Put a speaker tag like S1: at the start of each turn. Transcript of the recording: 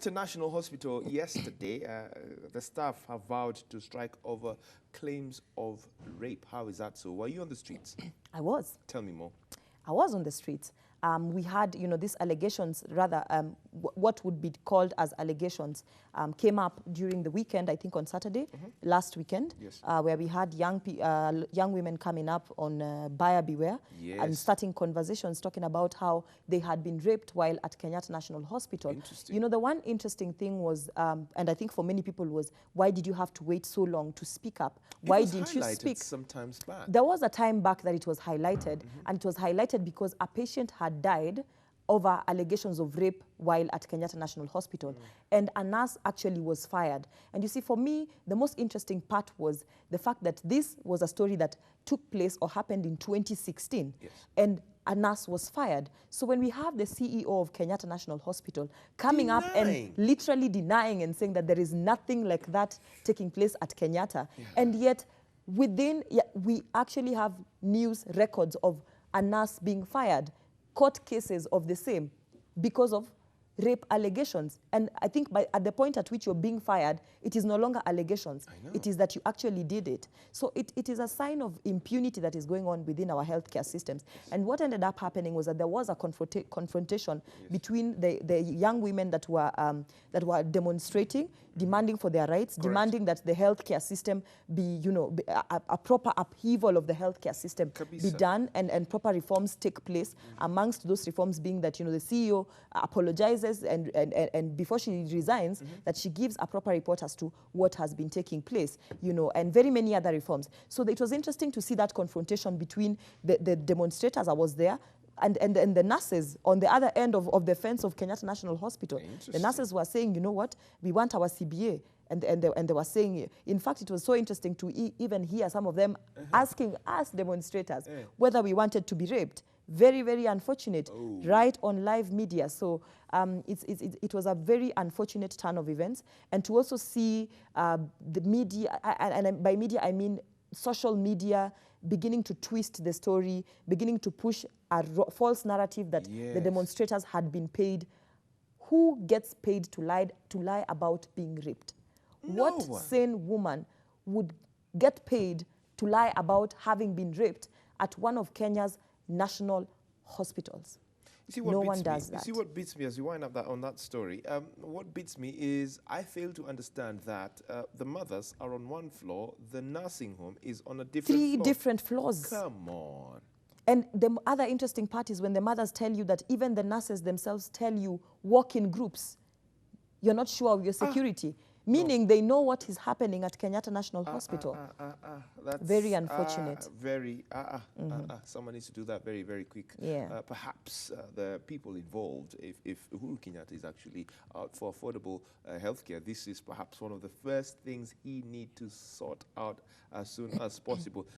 S1: Kenyatta National Hospital yesterday, the staff have vowed to strike over claims of rape. How is that so? Were you on the streets?
S2: I was.
S1: Tell me more.
S2: I was on the streets. We had, these allegations, rather, what would be called as allegations, came up during the weekend, I think on Saturday, last weekend,
S1: Yes.
S2: where we had young women coming up on buyer beware and starting conversations talking about how they had been raped while at Kenyatta National Hospital.
S1: Interesting.
S2: The one interesting thing was, and I think for many people was, why did you have to wait so long to speak up? Why didn't you speak?
S1: Sometimes back.
S2: There was a time back that it was highlighted, and it was highlighted because a patient had died over allegations of rape while at Kenyatta National Hospital. And a nurse actually was fired. And you see, for me, the most interesting part was the fact that this was a story that took place or happened in 2016.
S1: Yes.
S2: And a nurse was fired. So when we have the CEO of Kenyatta National Hospital coming up and literally denying and saying that there is nothing like that taking place at Kenyatta, and yet we actually have news records of a nurse being fired, court cases of the same because of rape allegations. And I think at the point at which you're being fired, it is no longer allegations. It is that you actually did it. So it is a sign of impunity that is going on within our healthcare systems. And what ended up happening was that there was a confrontation between the young women that were demonstrating, demanding for their rights, demanding that the healthcare system be, a proper upheaval of the healthcare system be done and proper reforms take place. Amongst those reforms being that, the CEO apologizes and before she resigns, that she gives a proper report as to what has been taking place, and very many other reforms. So it was interesting to see that confrontation between the demonstrators. I was there, and the nurses on the other end of the fence of Kenyatta National Hospital. The nurses were saying, you know what, we want our CBA. And they were saying, in fact, it was so interesting to even hear some of them asking us demonstrators whether we wanted to be raped. Very, very unfortunate, right on live media. So it was a very unfortunate turn of events. And to also see the media, and by media I mean social media, beginning to twist the story, beginning to push a false narrative that the demonstrators had been paid. Who gets paid to lie about being raped?
S1: No
S2: What
S1: one.
S2: sane woman would get paid to lie about having been raped at one of Kenya's national hospitals?
S1: You see what
S2: No
S1: beats
S2: one does
S1: me?
S2: that.
S1: You see what beats me as you wind up on that story? What beats me is I fail to understand that the mothers are on one floor, the nursing home is on a different floor.
S2: 3 different floors.
S1: Come on.
S2: And the other interesting part is when the mothers tell you that even the nurses themselves tell you, walk in groups. You're not sure of your security. Meaning they know what is happening at Kenyatta National Hospital.
S1: That's
S2: very unfortunate.
S1: Someone needs to do that very, very quick.
S2: Yeah.
S1: Perhaps the people involved, if Uhuru Kenyatta is actually out for affordable healthcare, this is perhaps one of the first things he needs to sort out as soon as possible.